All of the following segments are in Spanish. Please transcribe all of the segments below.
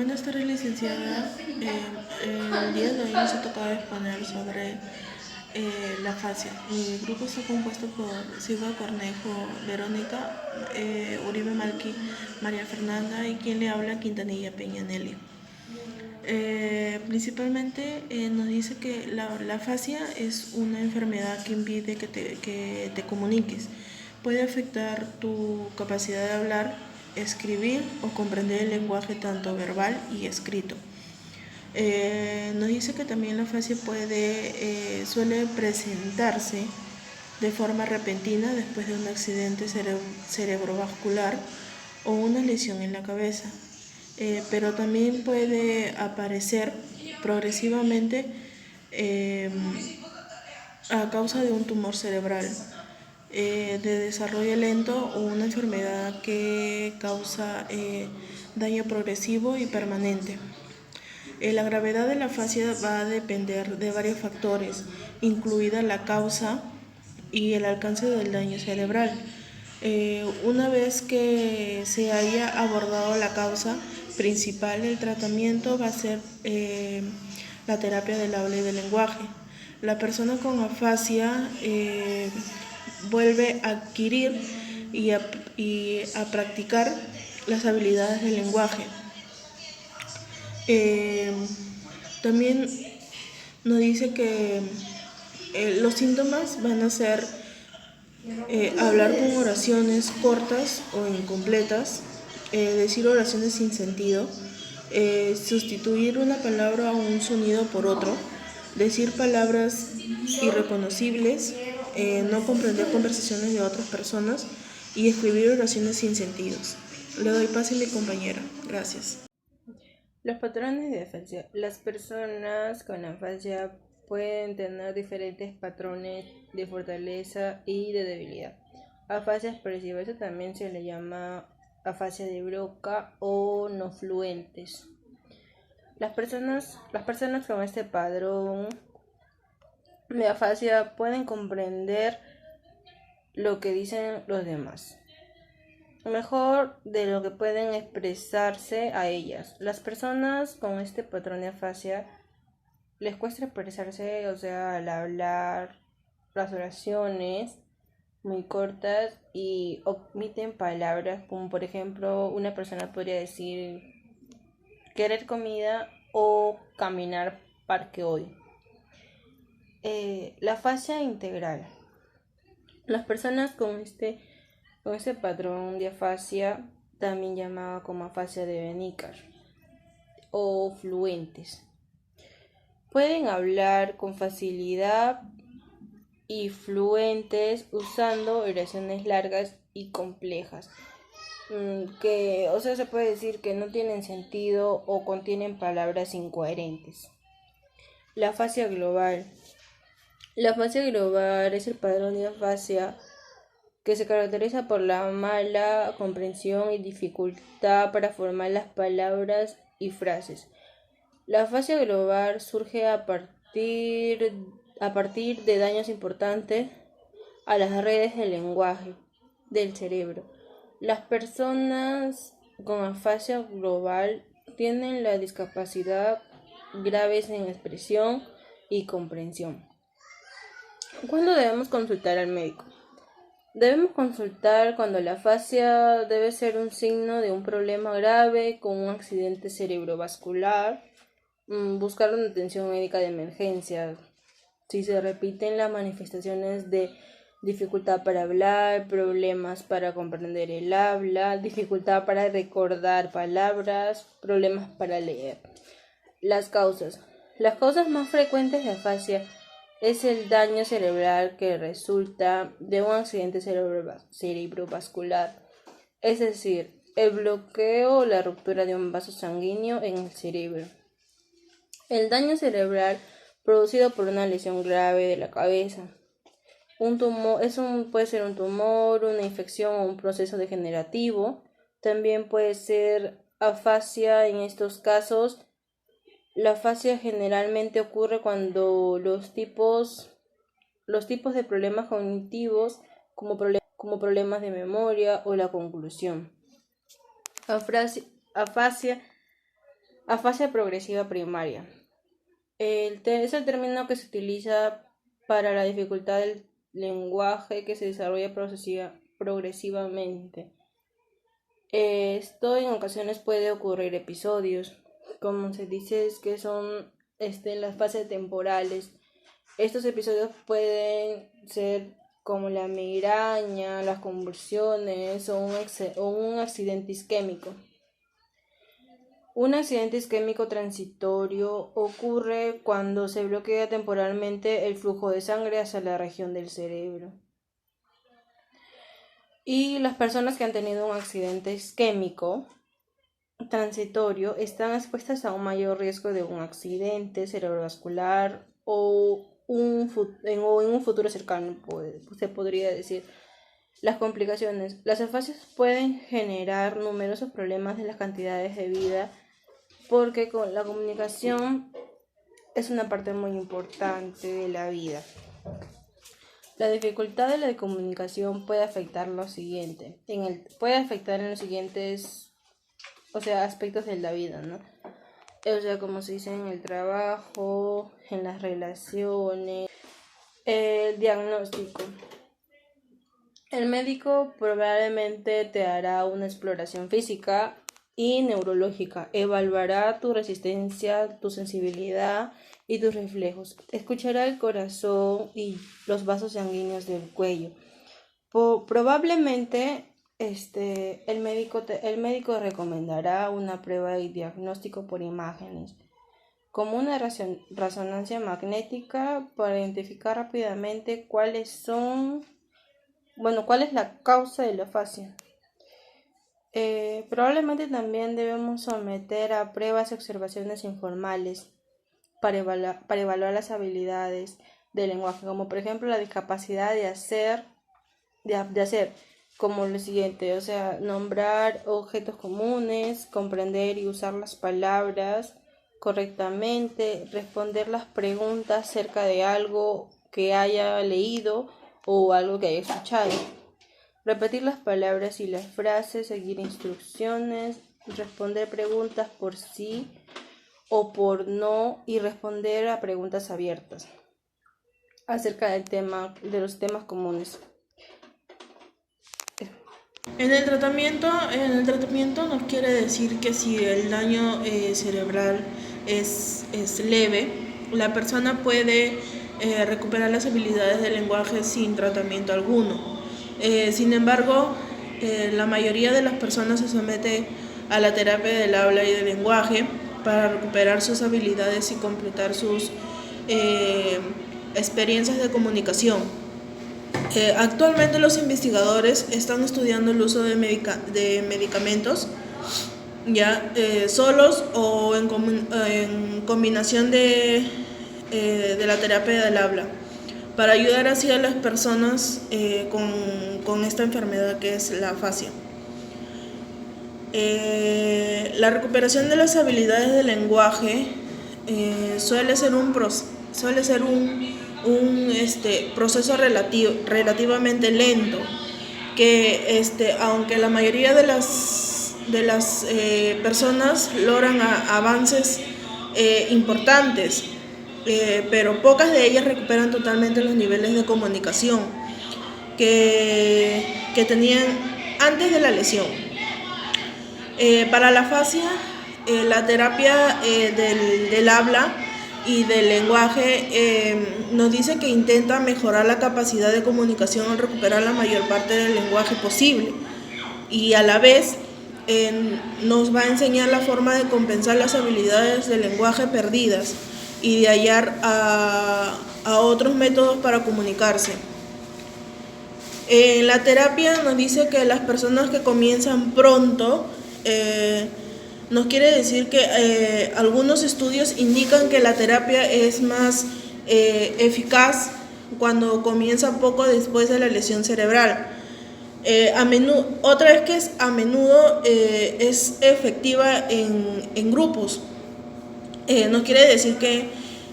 Buenas tardes, licenciada. El día de hoy nos ha tocado exponer sobre la fascia. Mi grupo está compuesto por Silva Cornejo, Verónica, Uribe Malqui, María Fernanda y quien le habla Quintanilla Peña Nelly. Principalmente nos dice que la fascia es una enfermedad que impide que te comuniques. Puede afectar tu capacidad de hablar, escribir o comprender el lenguaje tanto verbal y escrito. Nos dice que también la fascia suele presentarse de forma repentina después de un accidente cerebrovascular o una lesión en la cabeza. Pero también puede aparecer progresivamente a causa de un tumor cerebral de desarrollo lento o una enfermedad que causa daño progresivo y permanente. La gravedad de la fascia va a depender de varios factores, incluida la causa y el alcance del daño cerebral. Una vez que se haya abordado la causa principal, el tratamiento va a ser la terapia del habla y del lenguaje. La persona con afasia vuelve a adquirir y a practicar las habilidades del lenguaje. También nos dice que los síntomas van a ser hablar con oraciones cortas o incompletas, decir oraciones sin sentido, sustituir una palabra o un sonido por otro, decir palabras irreconocibles, no comprender conversaciones de otras personas y escribir oraciones sin sentidos. Le doy pase a mi compañera. Gracias. Los patrones de afasia. Las personas con afasia pueden tener diferentes patrones de fortaleza y de debilidad. Afasia expresiva, eso también se le llama afasia de Broca o no fluentes. Las personas con este padrón de afasia pueden comprender lo que dicen los demás mejor de lo que pueden expresarse a ellas. Las personas con este patrón de afasia les cuesta expresarse, o sea, al hablar, las oraciones muy cortas y omiten palabras como por ejemplo una persona podría decir querer comida o caminar parque hoy. La afasia integral. Las personas con este patrón de afasia, también llamada como afasia de Benicar o fluentes, pueden hablar con facilidad y fluentes usando oraciones largas y complejas, que, o sea, se puede decir que no tienen sentido o contienen palabras incoherentes. La afasia global. La afasia global es el patrón de afasia que se caracteriza por la mala comprensión y dificultad para formar las palabras y frases. La afasia global surge a partir de daños importantes a las redes del lenguaje del cerebro. Las personas con afasia global tienen la discapacidad graves en expresión y comprensión. ¿Cuándo debemos consultar al médico? Debemos consultar cuando la afasia debe ser un signo de un problema grave con un accidente cerebrovascular, buscar una atención médica de emergencia. Si se repiten las manifestaciones de dificultad para hablar, problemas para comprender el habla, dificultad para recordar palabras, problemas para leer. Las causas. Las causas más frecuentes de afasia es el daño cerebral que resulta de un accidente cerebrovascular, es decir, el bloqueo o la ruptura de un vaso sanguíneo en el cerebro. El daño cerebral producido por una lesión grave de la cabeza. Un tumor puede ser un tumor, una infección o un proceso degenerativo. También puede ser afasia en estos casos. La afasia generalmente ocurre cuando los tipos de problemas cognitivos como problemas de memoria o la conclusión. Afasia Afasia progresiva primaria. Es el término que se utiliza para la dificultad del lenguaje que se desarrolla progresivamente. Esto en ocasiones puede ocurrir episodios, como se dice, es que son las fases temporales. Estos episodios pueden ser como la migraña, las convulsiones o un accidente isquémico. Un accidente isquémico transitorio ocurre cuando se bloquea temporalmente el flujo de sangre hacia la región del cerebro. Y las personas que han tenido un accidente isquémico transitorio están expuestas a un mayor riesgo de un accidente cerebrovascular o en un futuro cercano, se podría decir. Las complicaciones. Las afasias pueden generar numerosos problemas de las cantidades de vida porque con la comunicación es una parte muy importante de la vida. La dificultad de la comunicación puede afectar lo siguiente, puede afectar en los siguientes, aspectos de la vida, ¿no? Como se dice, en el trabajo, en las relaciones, el diagnóstico. El médico probablemente te hará una exploración física y neurológica, evaluará tu resistencia, tu sensibilidad y tus reflejos, escuchará el corazón y los vasos sanguíneos del cuello. Probablemente el médico recomendará una prueba de diagnóstico por imágenes, como una resonancia magnética para identificar rápidamente cuál es la causa de la afasia. Probablemente también debemos someter a pruebas y observaciones informales para evaluar las habilidades del lenguaje, como por ejemplo la discapacidad de hacer como lo siguiente, nombrar objetos comunes, comprender y usar las palabras correctamente, responder las preguntas acerca de algo que haya leído o algo que haya escuchado, repetir las palabras y las frases, seguir instrucciones, responder preguntas por sí o por no y responder a preguntas abiertas acerca de los temas comunes. En el tratamiento nos quiere decir que si el daño cerebral es leve, la persona puede recuperar las habilidades del lenguaje sin tratamiento alguno. Sin embargo, la mayoría de las personas se somete a la terapia del habla y del lenguaje para recuperar sus habilidades y completar sus experiencias de comunicación. Actualmente los investigadores están estudiando el uso de medicamentos solos o en combinación de la terapia del habla para ayudar así a las personas con esta enfermedad que es la afasia. La recuperación de las habilidades del lenguaje suele ser un proceso relativamente lento, que aunque la mayoría de las personas logran avances importantes, pero pocas de ellas recuperan totalmente los niveles de comunicación que tenían antes de la lesión. Para la afasia, la terapia del habla y del lenguaje nos dice que intenta mejorar la capacidad de comunicación al recuperar la mayor parte del lenguaje posible y a la vez nos va a enseñar la forma de compensar las habilidades del lenguaje perdidas y de hallar a otros métodos para comunicarse. La terapia nos dice que las personas que comienzan pronto nos quiere decir que algunos estudios indican que la terapia es más eficaz cuando comienza poco después de la lesión cerebral. Otra vez que a menudo es efectiva en grupos. Nos quiere decir que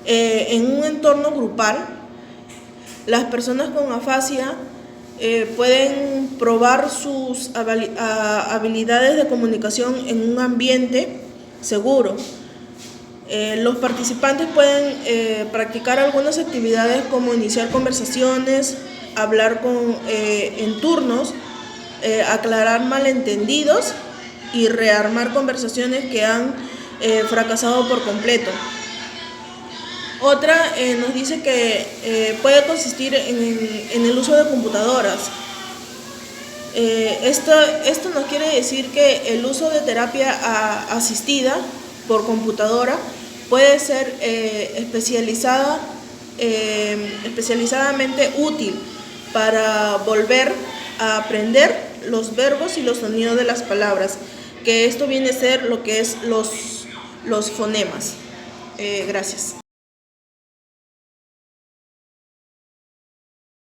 en un entorno grupal las personas con afasia pueden probar sus habilidades de comunicación en un ambiente seguro, Los participantes pueden practicar algunas actividades como iniciar conversaciones, hablar en turnos, aclarar malentendidos y rearmar conversaciones que han fracasado por completo. Otra nos dice que puede consistir en el uso de computadoras. Esto nos quiere decir que el uso de terapia asistida por computadora puede ser especializadamente útil para volver a aprender los verbos y los sonidos de las palabras, que esto viene a ser lo que es los fonemas. Gracias.